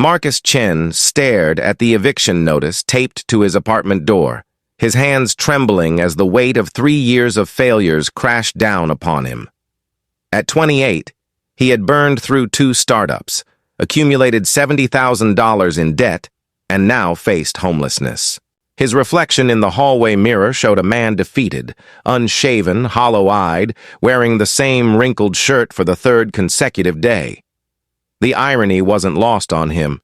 Marcus Chen stared at the eviction notice taped to his apartment door, his hands trembling as the weight of 3 years of failures crashed down upon him. At 28, he had burned through 2 startups, accumulated $70,000 in debt, and now faced homelessness. His reflection in the hallway mirror showed a man defeated, unshaven, hollow-eyed, wearing the same wrinkled shirt for the 3rd consecutive day. The irony wasn't lost on him.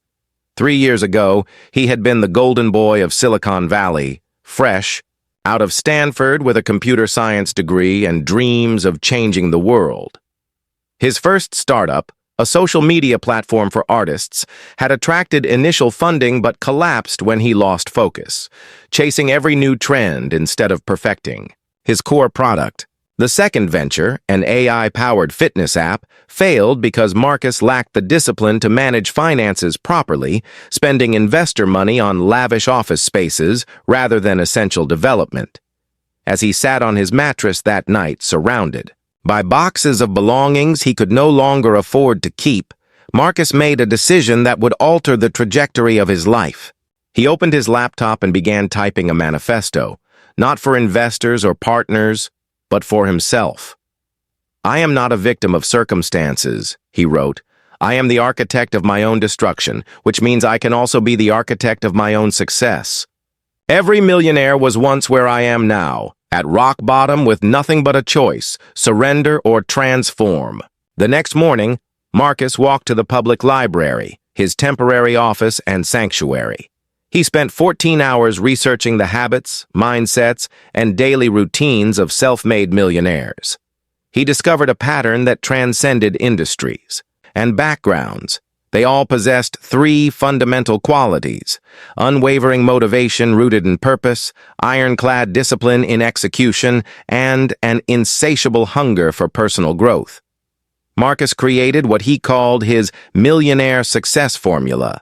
3 years ago, he had been the golden boy of Silicon Valley, fresh, out of Stanford with a computer science degree and dreams of changing the world. His first startup, a social media platform for artists, had attracted initial funding but collapsed when he lost focus, chasing every new trend instead of perfecting his core product. The second venture, an AI-powered fitness app, failed because Marcus lacked the discipline to manage finances properly, spending investor money on lavish office spaces rather than essential development. As he sat on his mattress that night, surrounded by boxes of belongings he could no longer afford to keep, Marcus made a decision that would alter the trajectory of his life. He opened his laptop and began typing a manifesto, not for investors or partners, but for himself. "I am not a victim of circumstances," he wrote. "I am the architect of my own destruction, which means I can also be the architect of my own success. Every millionaire was once where I am now, at rock bottom with nothing but a choice, surrender or transform." The next morning, Marcus walked to the public library, his temporary office and sanctuary. He spent 14 hours researching the habits, mindsets, and daily routines of self-made millionaires. He discovered a pattern that transcended industries and backgrounds. They all possessed 3 fundamental qualities: unwavering motivation rooted in purpose, ironclad discipline in execution, and an insatiable hunger for personal growth. Marcus created what he called his Millionaire success formula,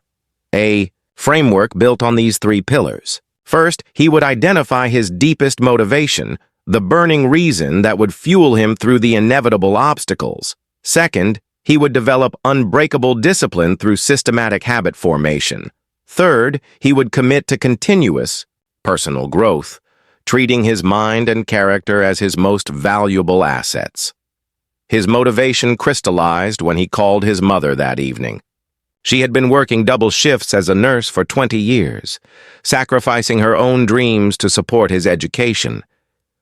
a framework built on these 3 pillars. First, he would identify his deepest motivation, the burning reason that would fuel him through the inevitable obstacles. Second, he would develop unbreakable discipline through systematic habit formation. Third, he would commit to continuous personal growth, treating his mind and character as his most valuable assets. His motivation crystallized when he called his mother that evening. She had been working double shifts as a nurse for 20 years, sacrificing her own dreams to support his education.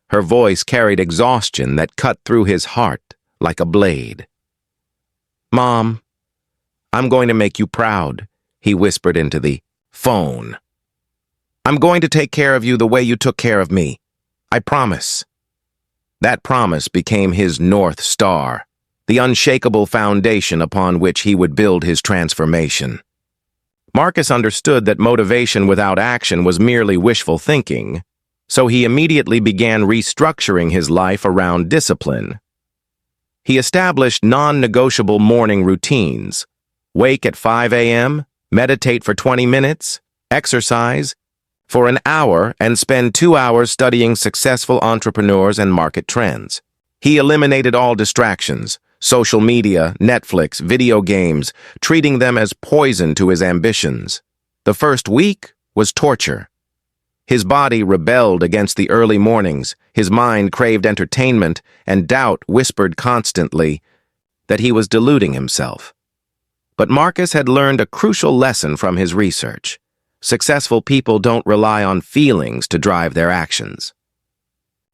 Her voice carried exhaustion that cut through his heart like a blade. "Mom, I'm going to make you proud," he whispered into the phone. "I'm going to take care of you the way you took care of me. I promise." That promise became his North Star, the unshakable foundation upon which he would build his transformation. Marcus understood that motivation without action was merely wishful thinking, so he immediately began restructuring his life around discipline. He established non-negotiable morning routines: wake at 5 a.m., meditate for 20 minutes, exercise for an hour, and spend 2 hours studying successful entrepreneurs and market trends. He eliminated all distractions: social media, Netflix, video games, treating them as poison to his ambitions. The first week was torture. His body rebelled against the early mornings, his mind craved entertainment, and doubt whispered constantly that he was deluding himself. But Marcus had learned a crucial lesson from his research. Successful people don't rely on feelings to drive their actions.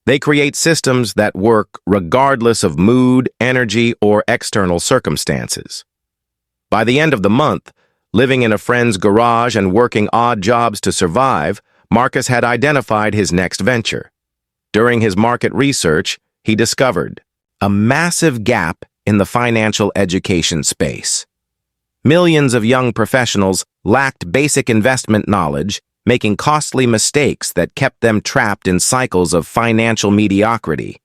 They create systems that work regardless of mood, energy, or external circumstances. By the end of the month, living in a friend's garage and working odd jobs to survive, Marcus had identified his next venture. During his market research, he discovered a massive gap in the financial education space. Millions of young professionals lacked basic investment knowledge, making costly mistakes that kept them trapped in cycles of financial mediocrity.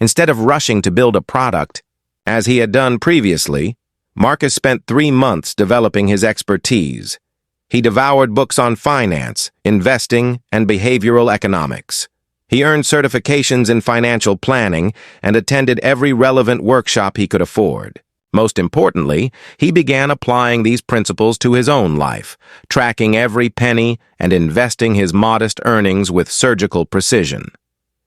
Instead of rushing to build a product, as he had done previously, Marcus spent 3 months developing his expertise. He devoured books on finance, investing, and behavioral economics. He earned certifications in financial planning and attended every relevant workshop he could afford. Most importantly, he began applying these principles to his own life, tracking every penny and investing his modest earnings with surgical precision.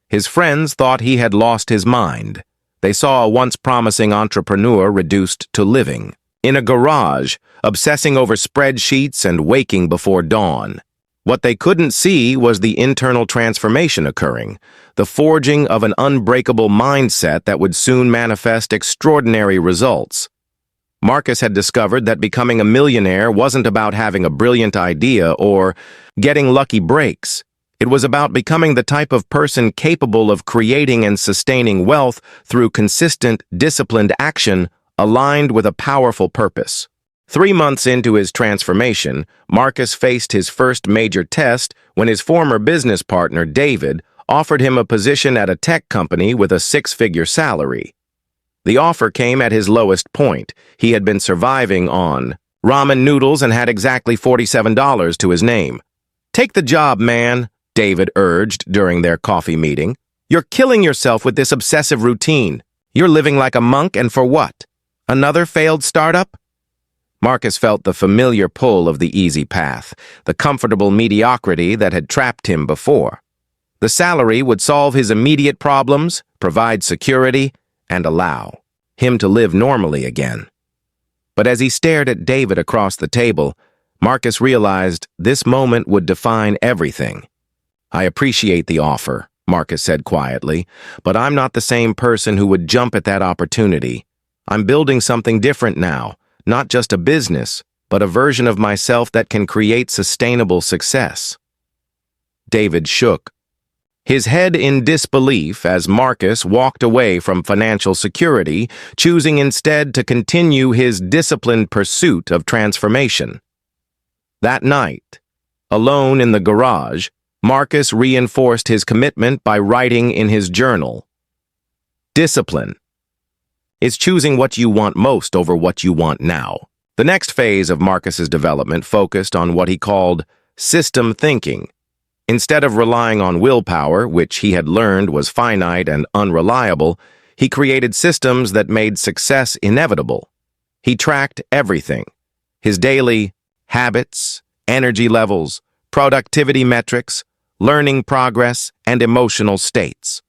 His friends thought he had lost his mind. They saw a once promising entrepreneur reduced to living in a garage, obsessing over spreadsheets and waking before dawn. What they couldn't see was the internal transformation occurring, the forging of an unbreakable mindset that would soon manifest extraordinary results. Marcus had discovered that becoming a millionaire wasn't about having a brilliant idea or getting lucky breaks. It was about becoming the type of person capable of creating and sustaining wealth through consistent, disciplined action aligned with a powerful purpose. 3 months into his transformation, Marcus faced his first major test when his former business partner, David, offered him a position at a tech company with a 6-figure salary. The offer came at his lowest point. He had been surviving on ramen noodles and had exactly $47 to his name. "Take the job, man," David urged during their coffee meeting. "You're killing yourself with this obsessive routine. You're living like a monk, and for what? Another failed startup?" Marcus felt the familiar pull of the easy path, the comfortable mediocrity that had trapped him before. The salary would solve his immediate problems, provide security, and allow him to live normally again. But as he stared at David across the table, Marcus realized this moment would define everything. "I appreciate the offer," Marcus said quietly, "but I'm not the same person who would jump at that opportunity. I'm building something different now. Not just a business, but a version of myself that can create sustainable success." David shook, his head in disbelief as Marcus walked away from financial security, choosing instead to continue his disciplined pursuit of transformation. That night, alone in the garage, Marcus reinforced his commitment by writing in his journal. Discipline is choosing what you want most over what you want now. The next phase of Marcus's development focused on what he called system thinking. Instead of relying on willpower, which he had learned was finite and unreliable, he created systems that made success inevitable. He tracked everything: his daily habits, energy levels, productivity metrics, learning progress, and emotional states.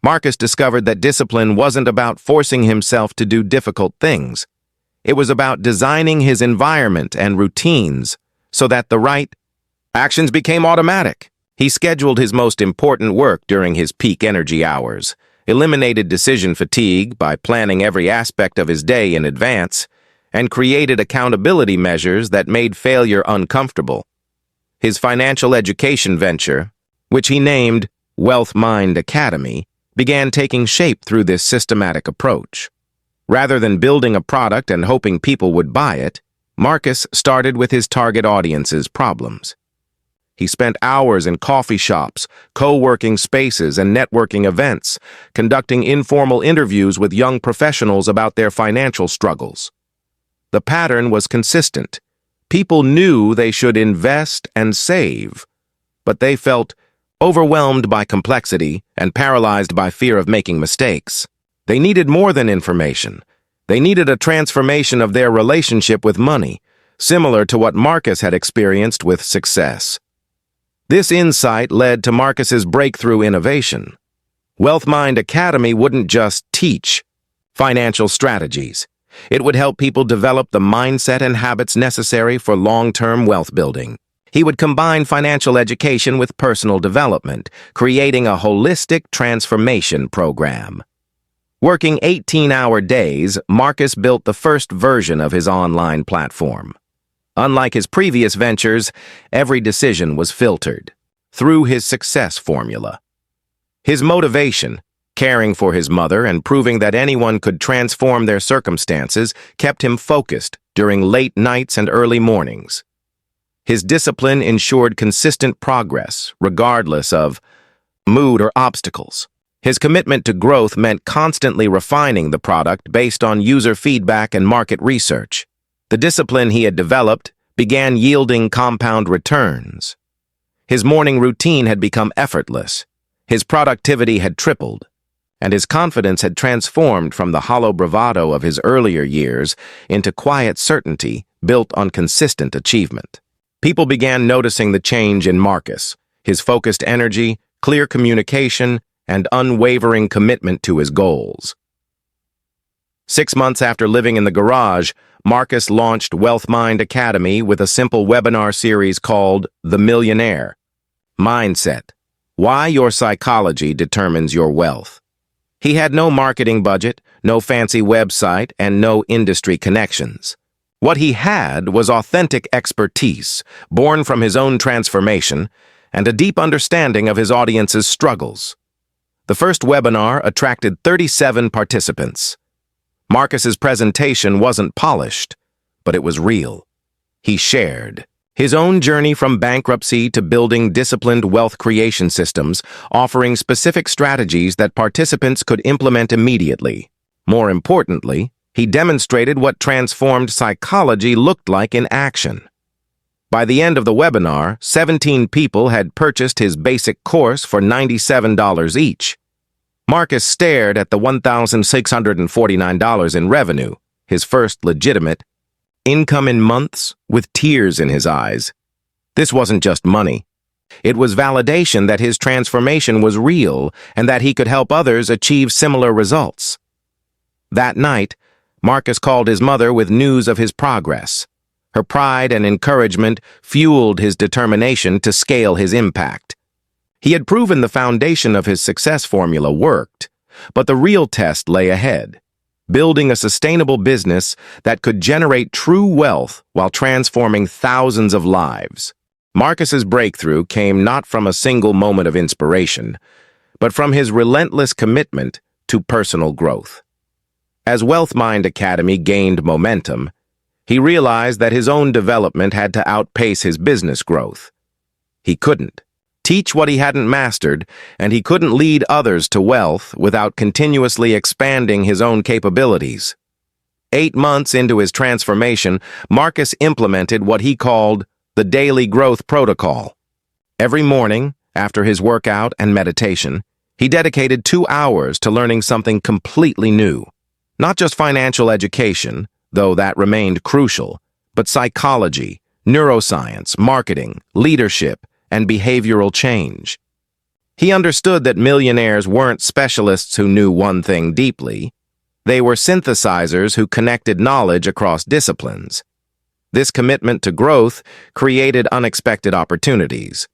Marcus discovered that discipline wasn't about forcing himself to do difficult things. It was about designing his environment and routines so that the right actions became automatic. He scheduled his most important work during his peak energy hours, eliminated decision fatigue by planning every aspect of his day in advance, and created accountability measures that made failure uncomfortable. His financial education venture, which he named Wealth Mind Academy, began taking shape through this systematic approach. Rather than building a product and hoping people would buy it, Marcus started with his target audience's problems. He spent hours in coffee shops, co-working spaces, and networking events, conducting informal interviews with young professionals about their financial struggles. The pattern was consistent. People knew they should invest and save, but they felt overwhelmed by complexity and paralyzed by fear of making mistakes. They needed more than information. They needed a transformation of their relationship with money, similar to what Marcus had experienced with success. This insight led to Marcus's breakthrough innovation. Wealth Mind Academy wouldn't just teach financial strategies. It would help people develop the mindset and habits necessary for long-term wealth building. He would combine financial education with personal development, creating a holistic transformation program. Working 18-hour days, Marcus built the first version of his online platform. Unlike his previous ventures, every decision was filtered through his success formula. His motivation, caring for his mother and proving that anyone could transform their circumstances, kept him focused during late nights and early mornings. His discipline ensured consistent progress, regardless of mood or obstacles. His commitment to growth meant constantly refining the product based on user feedback and market research. The discipline he had developed began yielding compound returns. His morning routine had become effortless. His productivity had tripled, and his confidence had transformed from the hollow bravado of his earlier years into quiet certainty built on consistent achievement. People began noticing the change in Marcus, his focused energy, clear communication, and unwavering commitment to his goals. 6 months after living in the garage, Marcus launched WealthMind Academy with a simple webinar series called The Millionaire. Mindset: Why your psychology determines your wealth. He had no marketing budget, no fancy website, and no industry connections. What he had was authentic expertise, born from his own transformation, and a deep understanding of his audience's struggles. The first webinar attracted 37 participants. Marcus's presentation wasn't polished, but it was real. He shared his own journey from bankruptcy to building disciplined wealth creation systems, offering specific strategies that participants could implement immediately. More importantly, he demonstrated what transformed psychology looked like in action. By the end of the webinar, 17 people had purchased his basic course for $97 each. Marcus stared at the $1,649 in revenue, his first legitimate income in months, with tears in his eyes. This wasn't just money. It was validation that his transformation was real and that he could help others achieve similar results. That night, Marcus called his mother with news of his progress. Her pride and encouragement fueled his determination to scale his impact. He had proven the foundation of his success formula worked, but the real test lay ahead: building a sustainable business that could generate true wealth while transforming thousands of lives. Marcus's breakthrough came not from a single moment of inspiration, but from his relentless commitment to personal growth. As WealthMind Academy gained momentum, he realized that his own development had to outpace his business growth. He couldn't teach what he hadn't mastered, and he couldn't lead others to wealth without continuously expanding his own capabilities. 8 months into his transformation, Marcus implemented what he called the Daily Growth Protocol. Every morning, after his workout and meditation, he dedicated 2 hours to learning something completely new. Not just financial education, though that remained crucial, but psychology, neuroscience, marketing, leadership, and behavioral change. He understood that millionaires weren't specialists who knew one thing deeply. They were synthesizers who connected knowledge across disciplines. This commitment to growth created unexpected opportunities.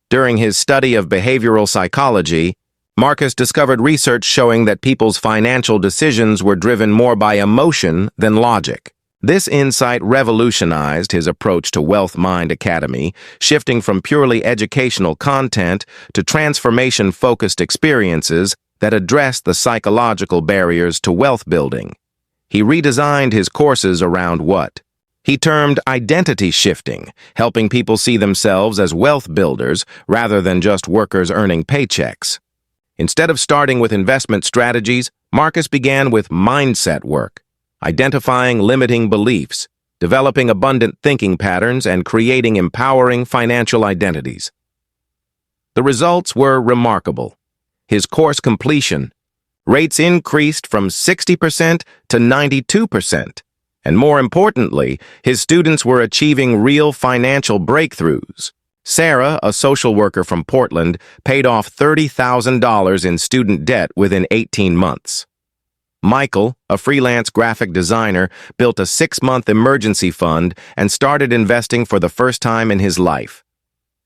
During his study of behavioral psychology, Marcus discovered research showing that people's financial decisions were driven more by emotion than logic. This insight revolutionized his approach to WealthMind Academy, shifting from purely educational content to transformation-focused experiences that addressed the psychological barriers to wealth building. He redesigned his courses around what he termed identity shifting, helping people see themselves as wealth builders rather than just workers earning paychecks. Instead of starting with investment strategies, Marcus began with mindset work, identifying limiting beliefs, developing abundant thinking patterns, and creating empowering financial identities. The results were remarkable. His course completion rates increased from 60% to 92%, and more importantly, his students were achieving real financial breakthroughs. Sarah, a social worker from Portland, paid off $30,000 in student debt within 18 months. Michael, a freelance graphic designer, built a 6-month emergency fund and started investing for the first time in his life.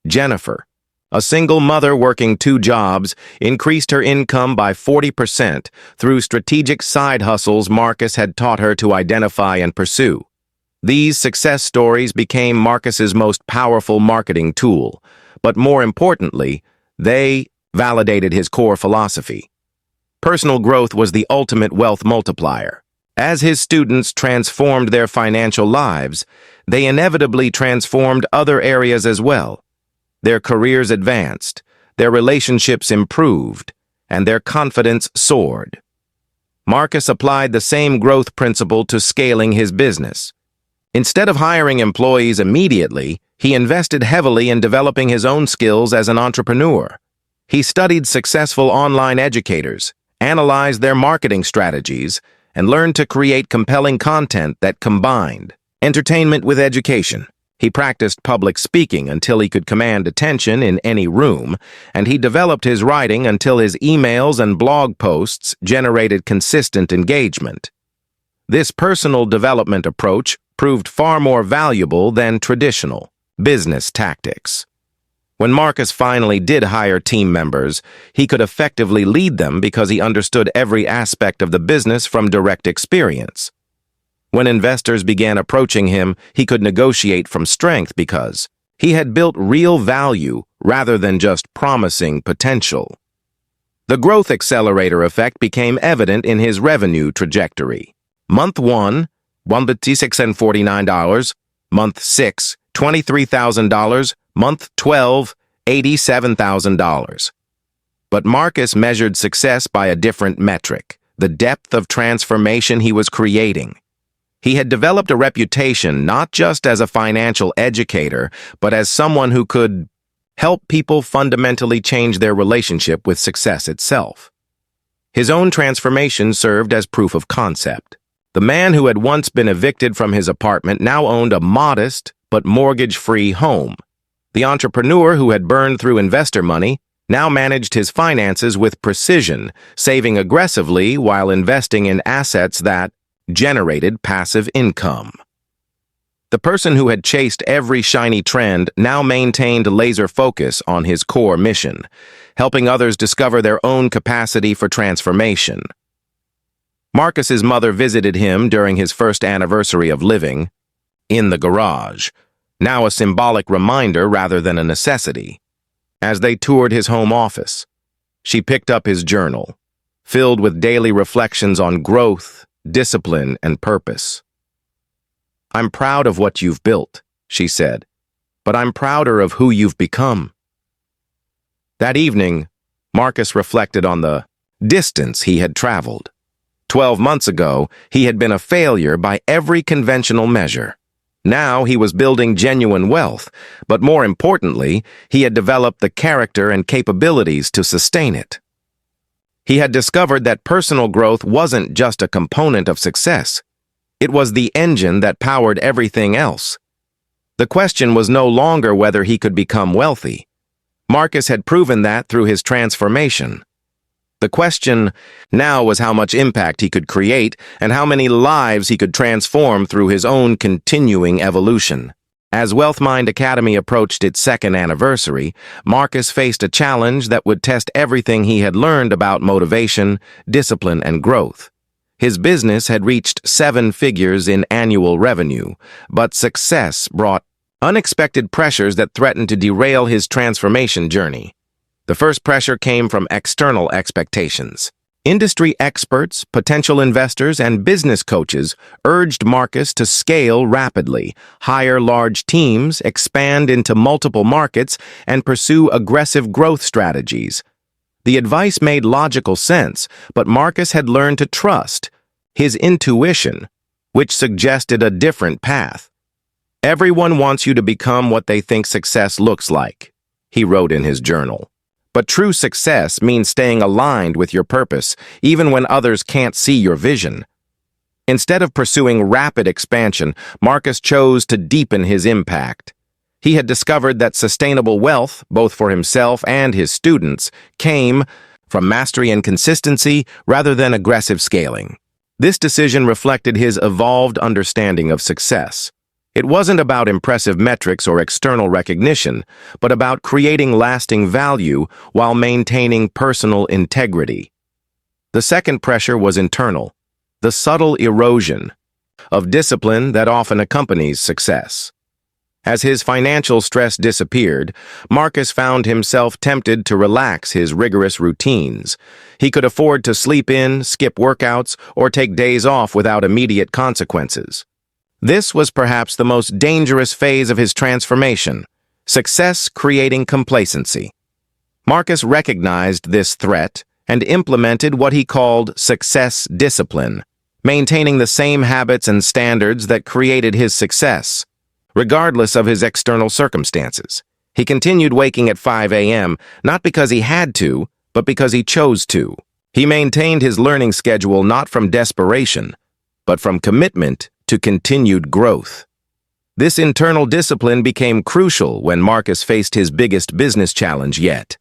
Jennifer, a single mother working 2 jobs, increased her income by 40% through strategic side hustles Marcus had taught her to identify and pursue. These success stories became Marcus's most powerful marketing tool, but more importantly, they validated his core philosophy. Personal growth was the ultimate wealth multiplier. As his students transformed their financial lives, they inevitably transformed other areas as well. Their careers advanced, their relationships improved, and their confidence soared. Marcus applied the same growth principle to scaling his business. Instead of hiring employees immediately, he invested heavily in developing his own skills as an entrepreneur. He studied successful online educators, analyzed their marketing strategies, and learned to create compelling content that combined entertainment with education. He practiced public speaking until he could command attention in any room, and he developed his writing until his emails and blog posts generated consistent engagement. This personal development approach proved far more valuable than traditional business tactics. When Marcus finally did hire team members, he could effectively lead them because he understood every aspect of the business from direct experience. When investors began approaching him, he could negotiate from strength because he had built real value rather than just promising potential. The growth accelerator effect became evident in his revenue trajectory. Month 1, $1,649. Month 6, $23,000. Month 12, $87,000. But Marcus measured success by a different metric, the depth of transformation he was creating. He had developed a reputation not just as a financial educator, but as someone who could help people fundamentally change their relationship with success itself. His own transformation served as proof of concept. The man who had once been evicted from his apartment now owned a modest but mortgage-free home. The entrepreneur who had burned through investor money now managed his finances with precision, saving aggressively while investing in assets that generated passive income. The person who had chased every shiny trend now maintained laser focus on his core mission, helping others discover their own capacity for transformation. Marcus's mother visited him during his first anniversary of living in the garage, now a symbolic reminder rather than a necessity. As they toured his home office, she picked up his journal, filled with daily reflections on growth, discipline, and purpose. "I'm proud of what you've built," she said, "but I'm prouder of who you've become." That evening, Marcus reflected on the distance he had traveled. 12 months ago, he had been a failure by every conventional measure. Now he was building genuine wealth, but more importantly, he had developed the character and capabilities to sustain it. He had discovered that personal growth wasn't just a component of success. It was the engine that powered everything else. The question was no longer whether he could become wealthy. Marcus had proven that through his transformation. The question now was how much impact he could create and how many lives he could transform through his own continuing evolution. As WealthMind Academy approached its second anniversary, Marcus faced a challenge that would test everything he had learned about motivation, discipline, and growth. His business had reached 7 figures in annual revenue, but success brought unexpected pressures that threatened to derail his transformation journey. The first pressure came from external expectations. Industry experts, potential investors, and business coaches urged Marcus to scale rapidly, hire large teams, expand into multiple markets, and pursue aggressive growth strategies. The advice made logical sense, but Marcus had learned to trust his intuition, which suggested a different path. "Everyone wants you to become what they think success looks like," he wrote in his journal. But true success means staying aligned with your purpose, even when others can't see your vision. Instead of pursuing rapid expansion, Marcus chose to deepen his impact. He had discovered that sustainable wealth, both for himself and his students, came from mastery and consistency rather than aggressive scaling. This decision reflected his evolved understanding of success. It wasn't about impressive metrics or external recognition, but about creating lasting value while maintaining personal integrity. The second pressure was internal, the subtle erosion of discipline that often accompanies success. As his financial stress disappeared, Marcus found himself tempted to relax his rigorous routines. He could afford to sleep in, skip workouts, or take days off without immediate consequences. This was perhaps the most dangerous phase of his transformation, success creating complacency. Marcus recognized this threat and implemented what he called success discipline, maintaining the same habits and standards that created his success, regardless of his external circumstances. He continued waking at 5 a.m., not because he had to, but because he chose to. He maintained his learning schedule not from desperation, but from commitment to continued growth. This internal discipline became crucial when Marcus faced his biggest business challenge yet.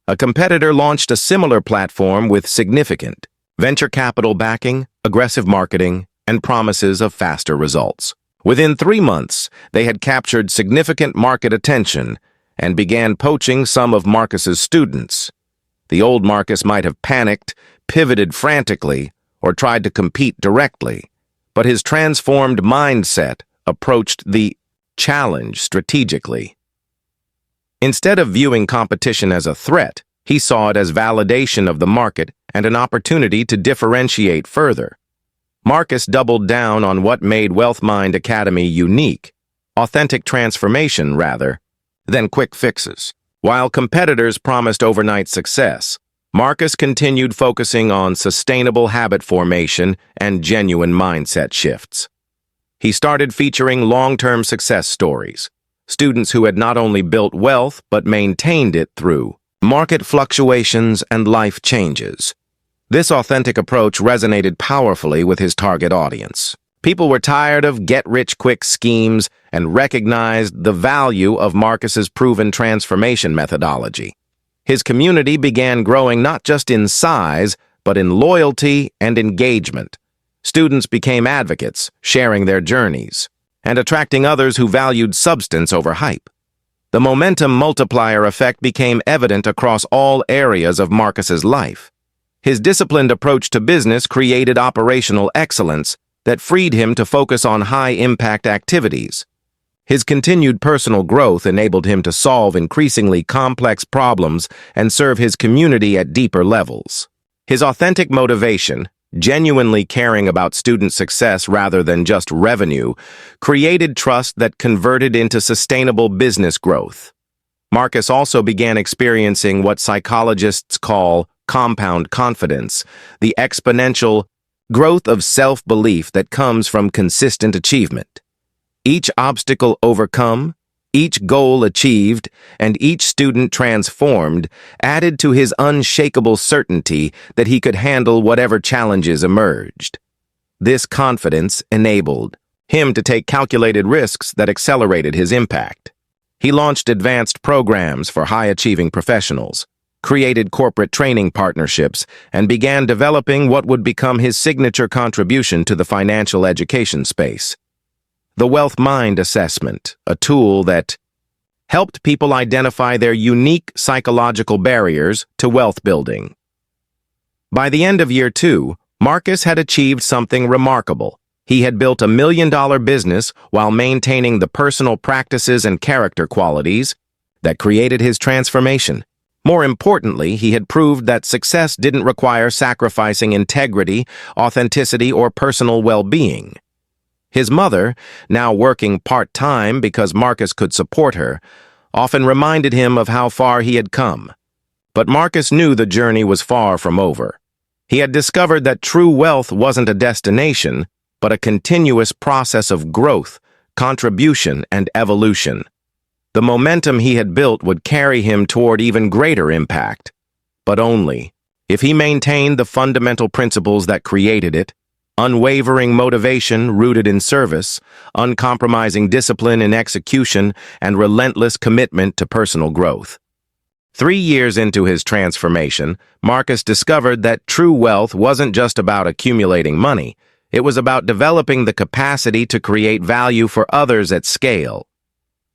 A competitor launched a similar platform with significant venture capital backing, aggressive marketing, and promises of faster results. Within 3 months, they had captured significant market attention and began poaching some of Marcus's students. The old Marcus might have panicked, pivoted frantically, or tried to compete directly, but his transformed mindset approached the challenge strategically. Instead of viewing competition as a threat, he saw it as validation of the market and an opportunity to differentiate further. Marcus doubled down on what made WealthMind Academy unique, authentic transformation rather than quick fixes. While competitors promised overnight success, Marcus continued focusing on sustainable habit formation and genuine mindset shifts. He started featuring long-term success stories, students who had not only built wealth but maintained it through market fluctuations and life changes. This authentic approach resonated powerfully with his target audience. People were tired of get-rich-quick schemes and recognized the value of Marcus's proven transformation methodology. His community began growing not just in size, but in loyalty and engagement. Students became advocates, sharing their journeys, and attracting others who valued substance over hype. The momentum multiplier effect became evident across all areas of Marcus's life. His disciplined approach to business created operational excellence that freed him to focus on high-impact activities. His continued personal growth enabled him to solve increasingly complex problems and serve his community at deeper levels. His authentic motivation, genuinely caring about student success rather than just revenue, created trust that converted into sustainable business growth. Marcus also began experiencing what psychologists call compound confidence, the exponential growth of self-belief that comes from consistent achievement. Each obstacle overcome, each goal achieved, and each student transformed added to his unshakable certainty that he could handle whatever challenges emerged. This confidence enabled him to take calculated risks that accelerated his impact. He launched advanced programs for high-achieving professionals, created corporate training partnerships, and began developing what would become his signature contribution to the financial education space. The WealthMind Assessment, a tool that helped people identify their unique psychological barriers to wealth building. By the end of year 2, Marcus had achieved something remarkable. He had built a $1 million business while maintaining the personal practices and character qualities that created his transformation. More importantly, he had proved that success didn't require sacrificing integrity, authenticity, or personal well-being. His mother, now working part-time because Marcus could support her, often reminded him of how far he had come. But Marcus knew the journey was far from over. He had discovered that true wealth wasn't a destination, but a continuous process of growth, contribution, and evolution. The momentum he had built would carry him toward even greater impact, but only if he maintained the fundamental principles that created it: unwavering motivation rooted in service, uncompromising discipline in execution, and relentless commitment to personal growth. 3 years into his transformation, Marcus discovered that true wealth wasn't just about accumulating money. It was about developing the capacity to create value for others at scale.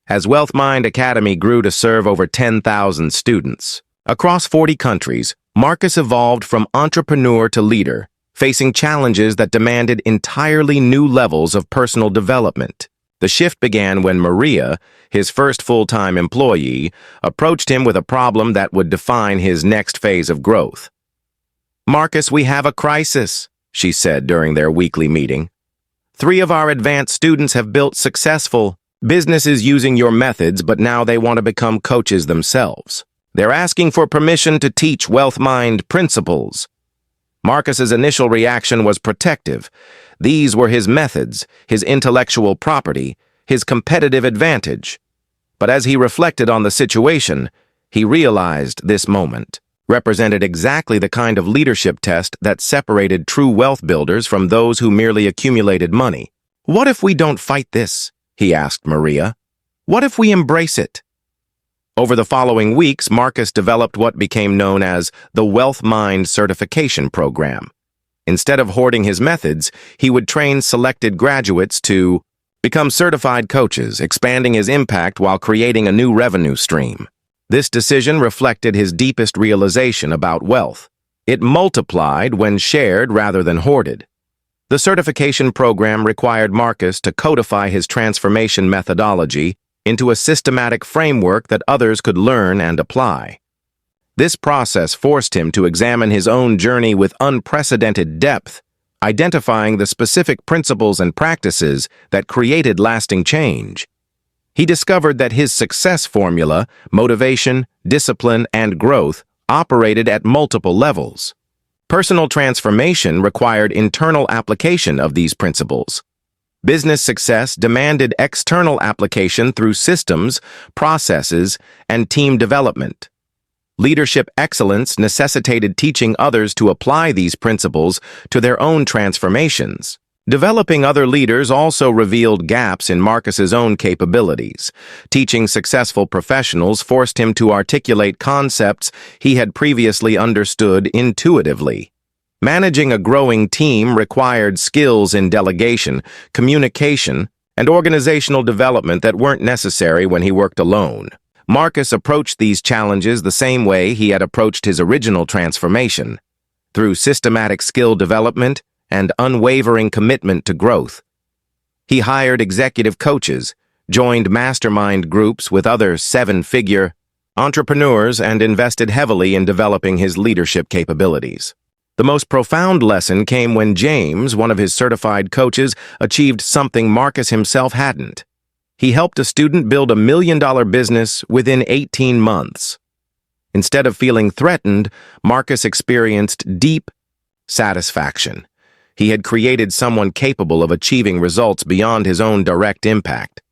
As WealthMind Academy grew to serve over 10,000 students across 40 countries, Marcus evolved from entrepreneur to leader, facing challenges that demanded entirely new levels of personal development. The shift began when Maria, his first full-time employee, approached him with a problem that would define his next phase of growth. "Marcus, we have a crisis," she said during their weekly meeting. 3 of our advanced students have built successful businesses using your methods, but now they want to become coaches themselves. They're asking for permission to teach WealthMind principles. Marcus's initial reaction was protective. These were his methods, his intellectual property, his competitive advantage. But as he reflected on the situation, he realized this moment represented exactly the kind of leadership test that separated true wealth builders from those who merely accumulated money. "What if we don't fight this?" he asked Maria. "What if we embrace it?" Over the following weeks, Marcus developed what became known as the Wealth Mind Certification Program. Instead of hoarding his methods, he would train selected graduates to become certified coaches, expanding his impact while creating a new revenue stream. This decision reflected his deepest realization about wealth. It multiplied when shared rather than hoarded. The certification program required Marcus to codify his transformation methodology into a systematic framework that others could learn and apply. This process forced him to examine his own journey with unprecedented depth, identifying the specific principles and practices that created lasting change. He discovered that his success formula, motivation, discipline, and growth, operated at multiple levels. Personal transformation required internal application of these principles. Business success demanded external application through systems, processes, and team development. Leadership excellence necessitated teaching others to apply these principles to their own transformations. Developing other leaders also revealed gaps in Marcus's own capabilities. Teaching successful professionals forced him to articulate concepts he had previously understood intuitively. Managing a growing team required skills in delegation, communication, and organizational development that weren't necessary when he worked alone. Marcus approached these challenges the same way he had approached his original transformation, through systematic skill development and unwavering commitment to growth. He hired executive coaches, joined mastermind groups with other seven-figure entrepreneurs, and invested heavily in developing his leadership capabilities. The most profound lesson came when James, one of his certified coaches, achieved something Marcus himself hadn't. He helped a student build $1 million business within 18 months. Instead of feeling threatened, Marcus experienced deep satisfaction. He had created someone capable of achieving results beyond his own direct impact.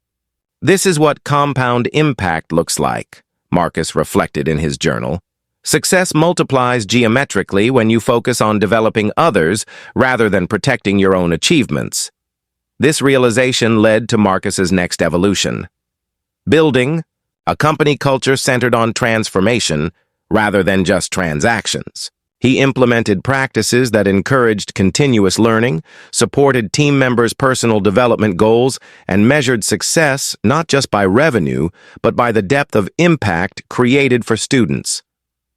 "This is what compound impact looks like," Marcus reflected in his journal. "Success multiplies geometrically when you focus on developing others rather than protecting your own achievements." This realization led to Marcus's next evolution. Building a company culture centered on transformation rather than just transactions. He implemented practices that encouraged continuous learning, supported team members' personal development goals, and measured success not just by revenue, but by the depth of impact created for students.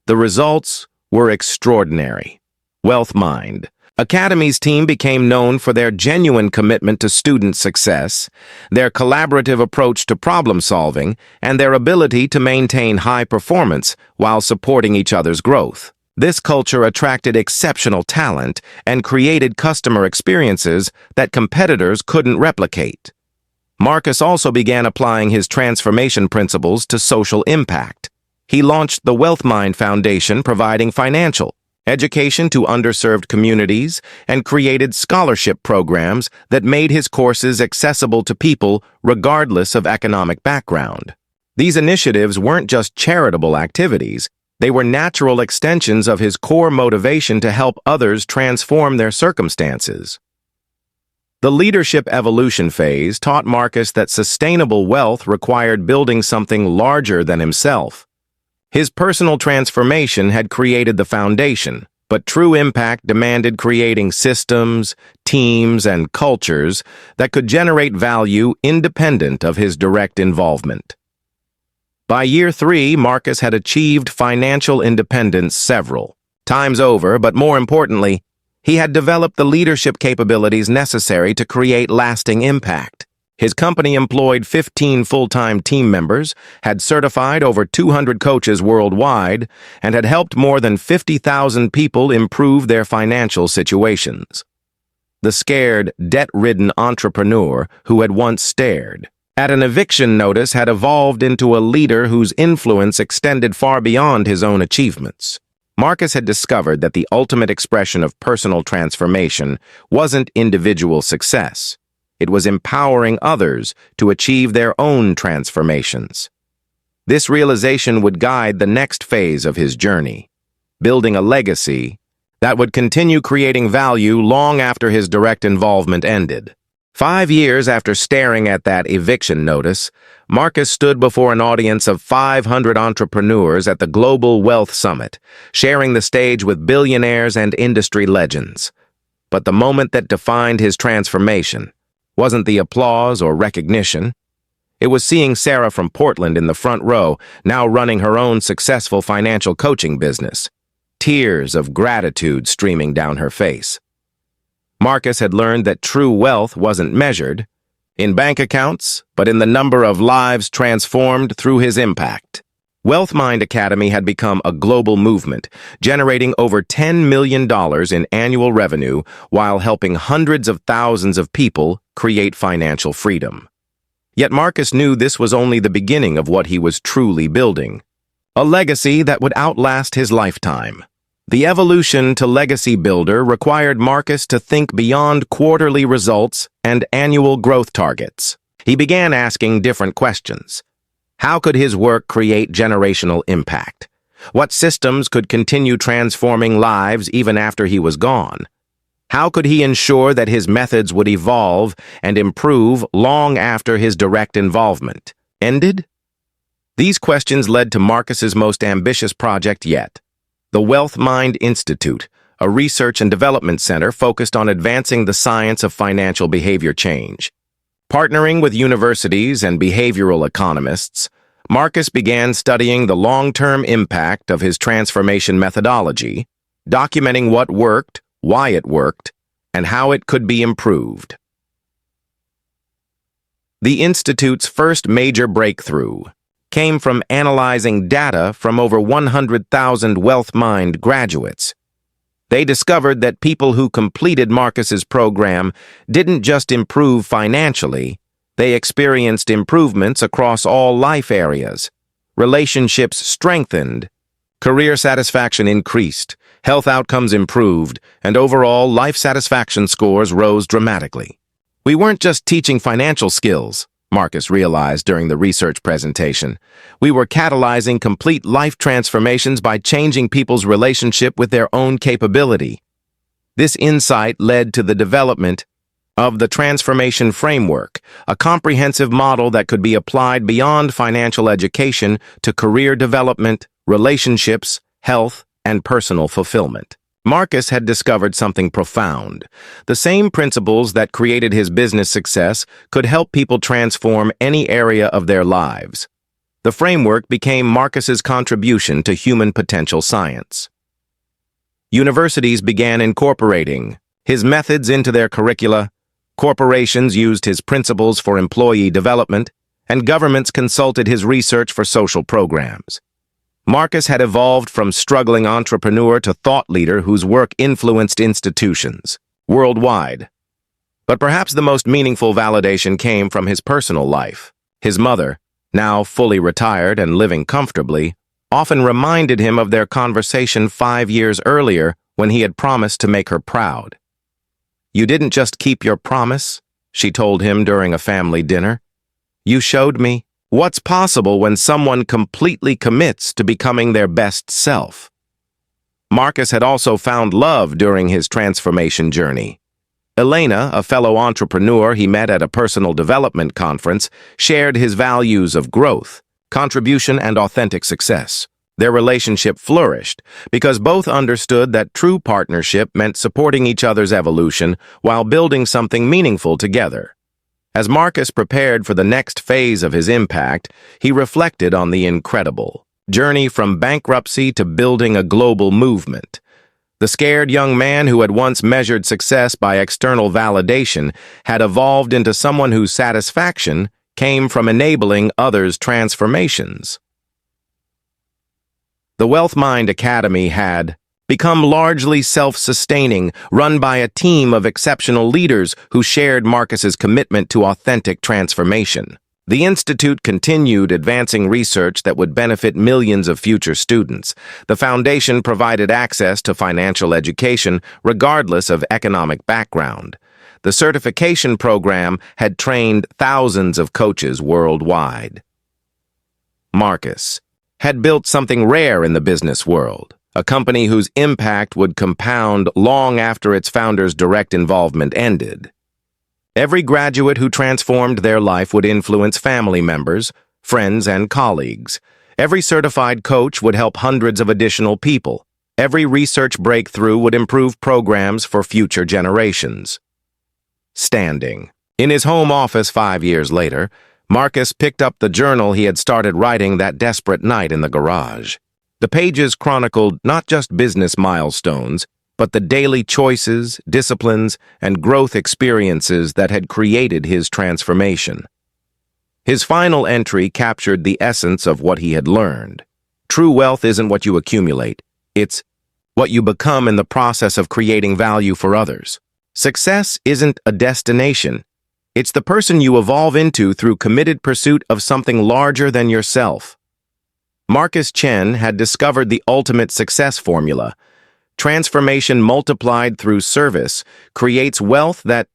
The results were extraordinary. Wealth Mind Academy's team became known for their genuine commitment to student success, their collaborative approach to problem-solving, and their ability to maintain high performance while supporting each other's growth. This culture attracted exceptional talent and created customer experiences that competitors couldn't replicate. Marcus also began applying his transformation principles to social impact. He launched the Wealth Mind Foundation, providing financial education to underserved communities, and created scholarship programs that made his courses accessible to people regardless of economic background. These initiatives weren't just charitable activities. They were natural extensions of his core motivation to help others transform their circumstances. The leadership evolution phase taught Marcus that sustainable wealth required building something larger than himself. His personal transformation had created the foundation, but true impact demanded creating systems, teams, and cultures that could generate value independent of his direct involvement. By year 3, Marcus had achieved financial independence several times over, but more importantly, he had developed the leadership capabilities necessary to create lasting impact. His company employed 15 full-time team members, had certified over 200 coaches worldwide, and had helped more than 50,000 people improve their financial situations. The scared, debt-ridden entrepreneur who had once stared at an eviction notice had evolved into a leader whose influence extended far beyond his own achievements. Marcus had discovered that the ultimate expression of personal transformation wasn't individual success. It was empowering others to achieve their own transformations. This realization would guide the next phase of his journey. building a legacy that would continue creating value long after his direct involvement ended. 5 years after staring at that eviction notice, Marcus stood before an audience of 500 entrepreneurs at the Global Wealth Summit, sharing the stage with billionaires and industry legends. But the moment that defined his transformation wasn't the applause or recognition. It was seeing Sarah from Portland in the front row, now running her own successful financial coaching business. Tears of gratitude streaming down her face. Marcus had learned that true wealth wasn't measured in bank accounts, but in the number of lives transformed through his impact. Wealth Mind Academy had become a global movement, generating over $10 million in annual revenue while helping hundreds of thousands of people create financial freedom. Yet Marcus knew this was only the beginning of what he was truly building, a legacy that would outlast his lifetime. The evolution to legacy builder required Marcus to think beyond quarterly results and annual growth targets. He began asking different questions. How could his work create generational impact? What systems could continue transforming lives even after he was gone? How could he ensure that his methods would evolve and improve long after his direct involvement ended? These questions led to Marcus's most ambitious project yet, the Wealth Mind Institute, a research and development center focused on advancing the science of financial behavior change. Partnering with universities and behavioral economists, Marcus began studying the long-term impact of his transformation methodology, documenting what worked, why it worked, and how it could be improved. The Institute's first major breakthrough came from analyzing data from over 100,000 Wealth Mind graduates. They discovered that people who completed Marcus's program didn't just improve financially, they experienced improvements across all life areas. Relationships strengthened, career satisfaction increased, health outcomes improved, and overall life satisfaction scores rose dramatically. We weren't just teaching financial skills, Marcus realized during the research presentation. We were catalyzing complete life transformations by changing people's relationship with their own capability. This insight led to the development of the Transformation Framework, a comprehensive model that could be applied beyond financial education to career development, relationships, health, and personal fulfillment. Marcus had discovered something profound. The same principles that created his business success could help people transform any area of their lives. The framework became Marcus's contribution to human potential science. Universities began incorporating his methods into their curricula, corporations used his principles for employee development, and governments consulted his research for social programs. Marcus had evolved from struggling entrepreneur to thought leader whose work influenced institutions worldwide. But perhaps the most meaningful validation came from his personal life. His mother, now fully retired and living comfortably, often reminded him of their conversation 5 years earlier when he had promised to make her proud. "You didn't just keep your promise," she told him during a family dinner. "You showed me what's possible when someone completely commits to becoming their best self." Marcus had also found love during his transformation journey. Elena, a fellow entrepreneur he met at a personal development conference, shared his values of growth, contribution, and authentic success. Their relationship flourished because both understood that true partnership meant supporting each other's evolution while building something meaningful together. As Marcus prepared for the next phase of his impact, he reflected on the incredible journey from bankruptcy to building a global movement. The scared young man who had once measured success by external validation had evolved into someone whose satisfaction came from enabling others' transformations. The Wealth Mind Academy had become largely self-sustaining, run by a team of exceptional leaders who shared Marcus's commitment to authentic transformation. The Institute continued advancing research that would benefit millions of future students. The foundation provided access to financial education regardless of economic background. The certification program had trained thousands of coaches worldwide. Marcus had built something rare in the business world, a company whose impact would compound long after its founder's direct involvement ended. Every graduate who transformed their life would influence family members, friends, and colleagues. Every certified coach would help hundreds of additional people. Every research breakthrough would improve programs for future generations. Standing. In his home office 5 years later, Marcus picked up the journal he had started writing that desperate night in the garage. The pages chronicled not just business milestones, but the daily choices, disciplines, and growth experiences that had created his transformation. His final entry captured the essence of what he had learned. True wealth isn't what you accumulate, it's what you become in the process of creating value for others. Success isn't a destination, it's the person you evolve into through committed pursuit of something larger than yourself. Marcus Chen had discovered the ultimate success formula. Transformation multiplied through service creates wealth that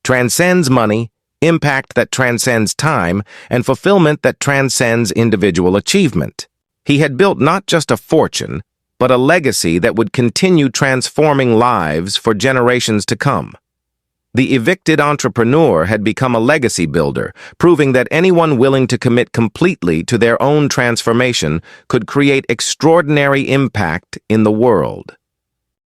transcends money, impact that transcends time, and fulfillment that transcends individual achievement. He had built not just a fortune, but a legacy that would continue transforming lives for generations to come. The evicted entrepreneur had become a legacy builder, proving that anyone willing to commit completely to their own transformation could create extraordinary impact in the world.